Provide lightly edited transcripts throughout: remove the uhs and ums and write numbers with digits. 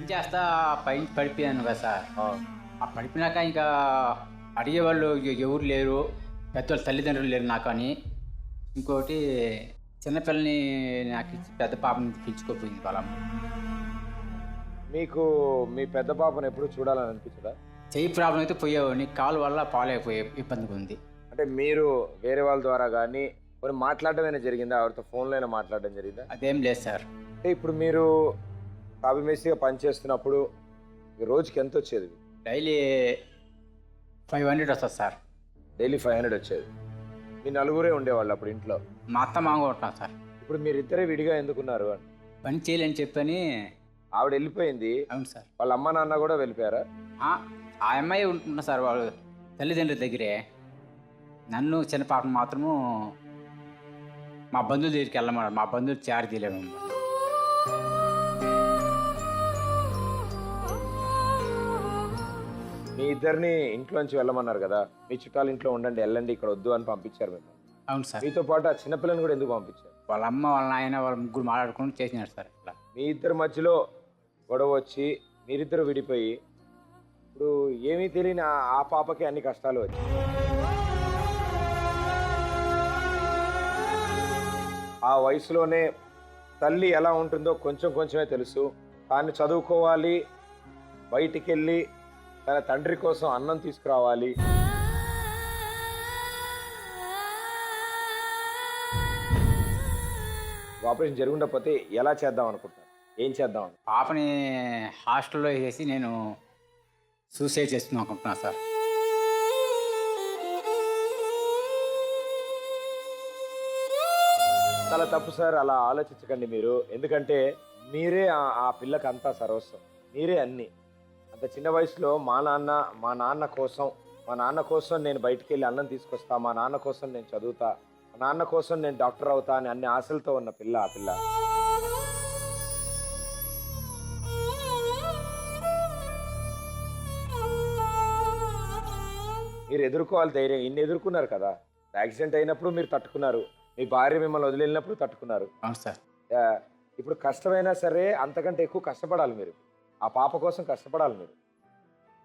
పని చేస్తా పైన పడిపోయాను కదా సార్. ఆ, ఆ పడిపోయినాక ఇంకా అడిగేవాళ్ళు ఎవరు లేరు, పెద్దవాళ్ళు తల్లిదండ్రులు లేరు నాకు అని. ఇంకోటి చిన్నపిల్లని నాకు ఇచ్చి పెద్ద పాపని పిలుచుకోపోయింది వాళ్ళమ్మ. మీకు మీ పెద్ద పాపను ఎప్పుడు చూడాలని అనిపించదా? చెయ్యి ప్రాబ్లం అయితే పోయేవాడిని, కాలు వల్ల పాలేకపోయే ఇబ్బందిగా ఉంది. అంటే మీరు వేరే వాళ్ళ ద్వారా కానీ కొన్ని మాట్లాడడం జరిగిందా? ఎవరితో ఫోన్లో అయినా మాట్లాడడం జరిగిందా? అదేం లేదు సార్. అంటే ఇప్పుడు మీరు తాబిమేసిగా పనిచేస్తున్నప్పుడు రోజుకి ఎంత వచ్చేది? డైలీ 500 వస్తుంది సార్. డైలీ 500 వచ్చేది. మీ నలుగురే ఉండేవాళ్ళు అప్పుడు ఇంట్లో. మా అత్త మామ ఉంటున్నాం సార్. ఇప్పుడు మీరిద్దరే విడిగా ఎందుకున్నారు అని? పని చేయలేని చెప్పని. ఆవిడ వెళ్ళిపోయింది. అవును సార్. వాళ్ళ అమ్మ నాన్న కూడా వెళ్ళిపోయారా? ఆ అమ్మాయి ఉంటున్నా సార్ వాళ్ళు తల్లిదండ్రుల దగ్గరే. నన్ను చిన్న పాపను మాత్రము మా బంధువుల దగ్గరికి వెళ్ళమన్నారు. మా బంధువులు చారి తీయలేము. మీ ఇద్దరిని ఇంట్లోంచి వెళ్ళమన్నారు కదా, మీ చుట్టాల ఇంట్లో ఉండండి, వెళ్ళండి, ఇక్కడ వద్దు అని పంపించారు మిమ్మల్ని. అవును సార్. మీతో పాటు ఆ చిన్నపిల్లని కూడా ఎందుకు పంపించారు? వాళ్ళ అమ్మ వాళ్ళ నాయన వాళ్ళ ముగ్గురు మాట్లాడుకుని చేసినారు సార్. ఇట్లా మీ ఇద్దరి మధ్యలో గొడవ వచ్చి మీరిద్దరు విడిపోయి ఇప్పుడు ఏమీ తెలియని ఆ పాపకి అన్ని కష్టాలు వచ్చాయి. ఆ వయసులోనే తల్లి ఎలా ఉంటుందో కొంచెం కొంచెమే తెలుసు. తాను చదువుకోవాలి, బయటికి వెళ్ళి తన తండ్రి కోసం అన్నం తీసుకురావాలి. ఆపరేషన్ జరుగుండకపోతే ఎలా చేద్దాం అనుకుంటున్నారు? ఏం చేద్దాం? పాపని హాస్టల్లో వేసేసి నేను సూసైడ్ చేస్తున్నాను అనుకుంటున్నాను సార్. చాలా తప్పు సార్, అలా ఆలోచించకండి మీరు. ఎందుకంటే మీరే ఆ పిల్లకి అంతా సర్వస్వం, మీరే అన్నీ. అంత చిన్న వయసులో మా నాన్న కోసం నేను బయటికి వెళ్ళి అన్నం తీసుకొస్తా, మా నాన్న కోసం నేను చదువుతా, మా నాన్న కోసం నేను డాక్టర్ అవుతా అని అన్ని ఆశలతో ఉన్న పిల్ల ఆ పిల్ల. మీరు ఎదుర్కోవాలి ధైర్యం. ఇన్ని ఎదుర్కొన్నారు కదా, యాక్సిడెంట్ అయినప్పుడు మీరు తట్టుకున్నారు, మీ భార్య మిమ్మల్ని వదిలినప్పుడు తట్టుకున్నారు. అవును సార్. ఇప్పుడు కష్టమైనా సరే అంతకంటే ఎక్కువ కష్టపడాలి మీరు. ఆ పాప కోసం కష్టపడాలి మీరు.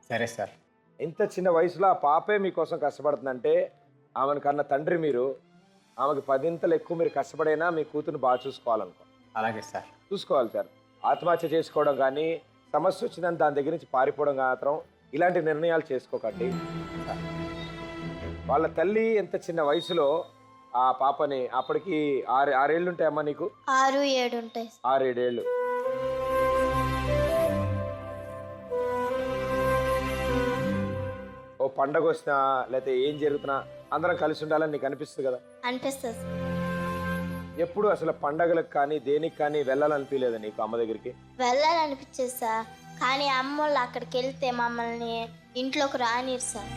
సరే సార్. ఇంత చిన్న వయసులో ఆ పాపే మీకోసం కష్టపడుతుందంటే ఆమెను కన్న తండ్రి మీరు. ఆమెకి 10 ఎక్కువ మీరు కష్టపడైనా మీ కూతురు బాగా చూసుకోవాలనుకో. అలాగే సార్. చూసుకోవాలి సార్. ఆత్మహత్య చేసుకోవడం కానీ, సమస్య వచ్చిందని దాని దగ్గర నుంచి పారిపోవడం మాత్రం ఇలాంటి నిర్ణయాలు చేసుకోకండి. వాళ్ళ తల్లి ఎంత చిన్న వయసులో ఆ పాపని, అప్పటికి 6 ఏళ్ళు ఉంటాయమ్మా నీకు? 6, 7 ఉంటాయి. 6, 7 ఏళ్ళు. ఓ పండగ వచ్చినా లేకపోతే ఏం జరుగుతున్నా అందరం కలిసి ఉండాలని నీకు అనిపిస్తుంది కదా? అనిపిస్తుంది. ఎప్పుడు అసలు పండగలకు కానీ దేనికి కానీ వెళ్ళాలనిపించలేదు నీకు అమ్మ దగ్గరికి? వెళ్ళాలనిపించేది సార్, కానీ అమ్మ వాళ్ళు అక్కడికి వెళ్తే మమ్మల్ని ఇంట్లోకి రానిరు సార్.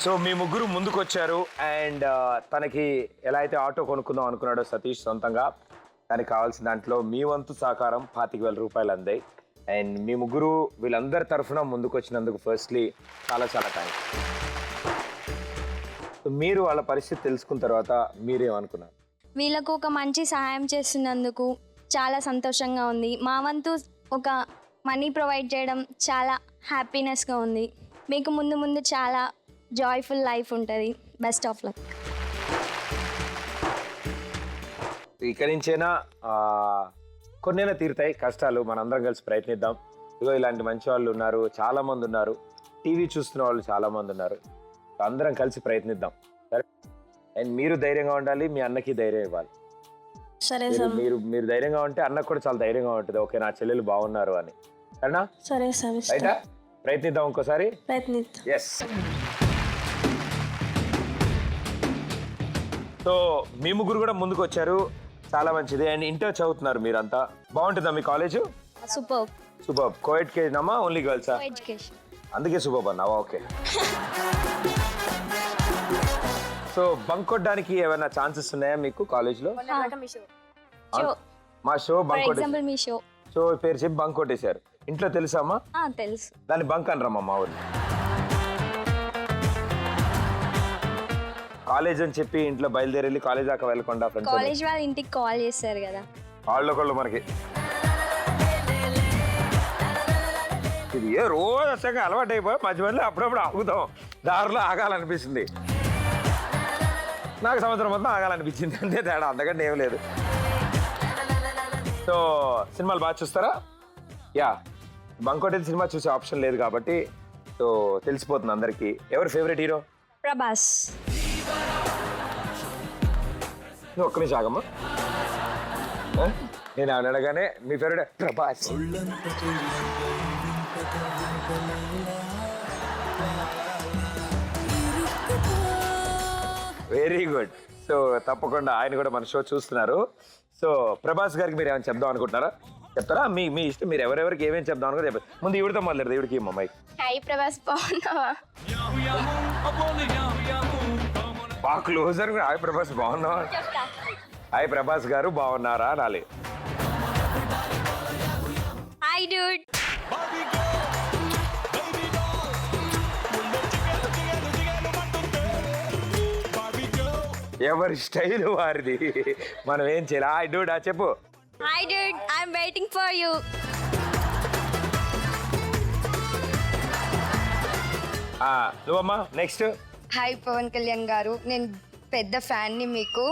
సో మీ ముగ్గురు ముందుకు వచ్చారు. అండ్ తనకి ఎలా అయితే ఆటో కొనుక్కుందాం అనుకున్నాడో సతీష్ సొంతంగా, తనకి కావాల్సిన దాంట్లో మీ వంతు సహకారం 25,000 రూపాయలు అందాయి. అండ్ మీ ముగ్గురు వీళ్ళందరి తరఫున ముందుకు వచ్చినందుకు ఫస్ట్లీ చాలా చాలా థ్యాంక్స్. మీరు వాళ్ళ పరిస్థితి తెలుసుకున్న తర్వాత మీరేమనుకున్నారు? వీళ్ళకు ఒక మంచి సహాయం చేస్తున్నందుకు చాలా సంతోషంగా ఉంది. మా వంతు ఒక మనీ ప్రొవైడ్ చేయడం చాలా హ్యాపీనెస్గా ఉంది. మీకు ముందు ముందు చాలా జాయ్ఫుల్ లైఫ్ ఉంటుంది. Best of luck. ఇక్కడి నుంచైనా కొన్నైనా తీరుతాయి కష్టాలు. మనందరం కలిసి ప్రయత్నిద్దాం. ఇదిగో ఇలాంటి మంచి వాళ్ళు ఉన్నారు, చాలా మంది ఉన్నారు. టీవీ చూస్తున్న వాళ్ళు చాలా మంది ఉన్నారు. అందరం కలిసి ప్రయత్నిద్దాం, సరే? అండ్ మీరు ధైర్యంగా ఉండాలి, మీ అన్నకి ధైర్యం ఇవ్వాలి. సరే మీరు ధైర్యంగా ఉంటే అన్నకు కూడా చాలా ధైర్యంగా ఉంటుంది. ఓకే, నా చెల్లెలు బాగున్నారు అని. సరేనా? సరే సార్. రైటా? ప్రయత్నిద్దాం ఇంకోసారి. ప్రయత్నిద్దాం. ఎస్. సో మీ ముగ్గురు కూడా ముందుకు వచ్చారు, చాలా మంచిది. అండ్ ఇంటర్ చదువుతున్నారు మీరంతా. బాగుంటుందా మీ కాలేజ్? సూపర్. సూపర్. కోఎడ్యుకేషన్ అమ్మా, ఓన్లీ గర్ల్సా? ఎడ్యుకేషన్. అందుకే సూపర్ అన్నావా? ఓకే. సో సో బంక్ కొట్టడానికి ఏమైనా ఛాన్సెస్ ఉన్నాయా మీకు కాలేజ్లో? మా షో బంక్ ఎగ్జాంపుల్ మీ షో షో పేరు చెప్పి బంక్ కొట్టేశారు. ఇంట్లో తెలుసామా? తెలుసు. దాన్ని బంక్ అనరమ్మా మా ఊరు. కాలేజ్ అని చెప్పి ఇంట్లో బయలుదేరి వెళ్ళి కాలేజ్ దాకా వెళ్ళకుండా ఫ్రెండ్స్ కాలేజ్ వాళ్ళ ఇంటికి కాల్ చేస్తారు కదా, వాళ్ళొకళ్ళు మనకి ఇది ఏ రోజు వచ్చాక అలవాటు అయిపోయి మధ్య మధ్యలో అప్పుడప్పుడు ఆగుతాం, దారిలో ఆగాలనిపిస్తుంది. నాకు సంవత్సరం మొత్తం ఆగాలనిపించింది, అంతే తేడా, అంతకంటే ఏం లేదు. సో సినిమాలు బాగా చూస్తారా? యా, బంకోటి సినిమా చూసే ఆప్షన్ లేదు కాబట్టి సో తెలిసిపోతుంది అందరికీ. ఎవరు ఫేవరెట్ హీరో? ప్రభాస్. నువ్వు ఒక్క నిమిషం ఆగమ్మా, నేను ఆవిడ అడగానే మీ favourite Prabhas. Very good. So తప్పకుండా ఆయన కూడా మన షో చూస్తున్నారు. సో ప్రభాస్ గారికి మీరు ఏమైనా చెప్దాం అనుకుంటున్నారా? చెప్తారా? మీ ఇష్టం, మీరు ఎవరెవరికి ఏమేమి చెప్దాం అనుకుంటే చెప్పండి. ముందు ఈవిడతో మొదలెడదు, ఈవిడికి అమ్మాయి. హాయ్ ప్రభాస్, బాగున్నావా? బాగా క్లోజర్. హాయ్ ప్రభాస్ బాగున్నావా? హాయ్ ప్రభాస్ గారు బాగున్నారా అనాలి. Hi dude. ఎవరి స్టైల్ వారిది, మనం ఏం చేయాలి? హాయ్ డూడ్ చెప్పు. Hi dude, I'm waiting for you. నువ్వమ్మా నెక్స్ట్. హాయ్ పవన్ కళ్యాణ్ గారు, నేను పెద్ద ఫ్యాన్ని మీకు.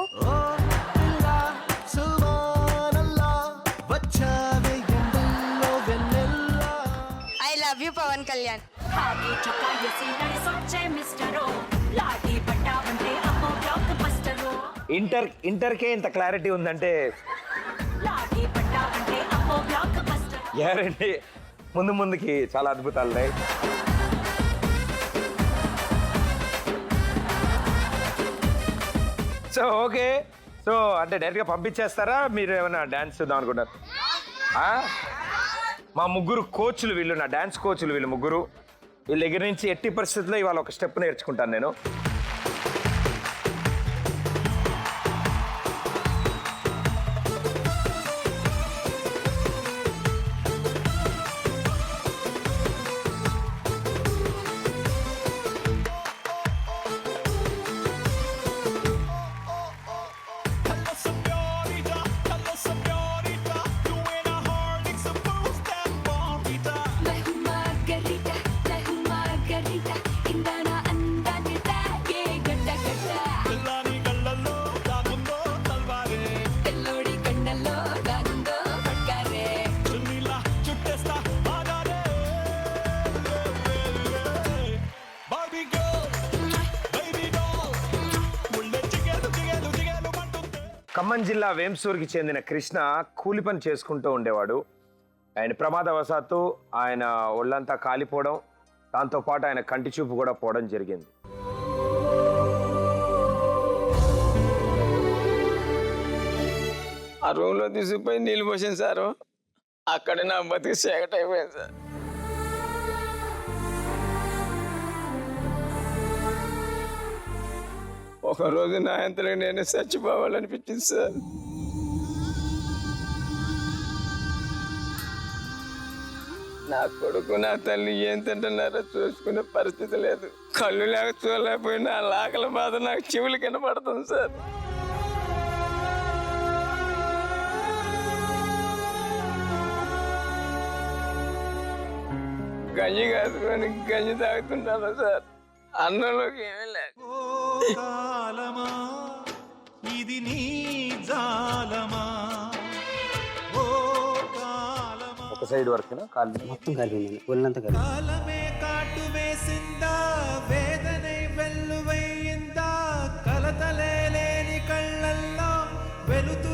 I love you Pavan Kalyan. ఇంటర్కే ఇంత క్లారిటీ ఉందంటే గ్యారంటీ ముందుకి చాలా అద్భుతాలు ఉన్నాయి. సో ఓకే, సో అంటే డైరెక్ట్గా పంపించేస్తారా, మీరు ఏమైనా డ్యాన్స్ చూద్దాం అనుకుంటారు? మా ముగ్గురు కోచ్లు వీళ్ళు, నా డ్యాన్స్ కోచ్లు వీళ్ళు ముగ్గురు. వీళ్ళ దగ్గర నుంచి ఎట్టి పరిస్థితుల్లో ఇవాళ ఒక స్టెప్ నేర్చుకుంటాను నేను. ఖమ్మం జిల్లా వేంసూరుకి చెందిన కృష్ణ కూలి పని చేసుకుంటూ ఉండేవాడు. ఆయన ప్రమాదవశాత్తు ఆయన ఒళ్ళంతా కాలిపోవడం, దాంతోపాటు ఆయన కంటి చూపు కూడా పోవడం జరిగింది. ఆ రూమ్లో తీసుకుపోయి నీళ్ళు పోసింది సారు, అక్కడ నా బతికి సేకట్ అయిపోయింది సార్. ఒకరోజు నా అంతలో నేను చచ్చిపోవాలనిపించింది సార్. నా కొడుకు నా తల్లి ఏం తింటున్నారో చూసుకునే పరిస్థితి లేదు. కళ్ళు లేక చూడలేకపోయినా ఆకలి బాధ నాకు చెవులు కనపడుతుంది సార్. గంజి కాసుకొని గంజి తాగుతుంటాను సార్, అన్నంలోకి ఏమీ లేదు. ఇది నీ జాలమా, ఒక సైడ్ వరకు మొత్తం కలిపింది, ఒళ్ళంతా కలిపి. కాలమే కాటు వేసిందా, వేదనే వెల్లువయ్యిందా, కలతలే లేని కళ్ళల్లో వెలుతు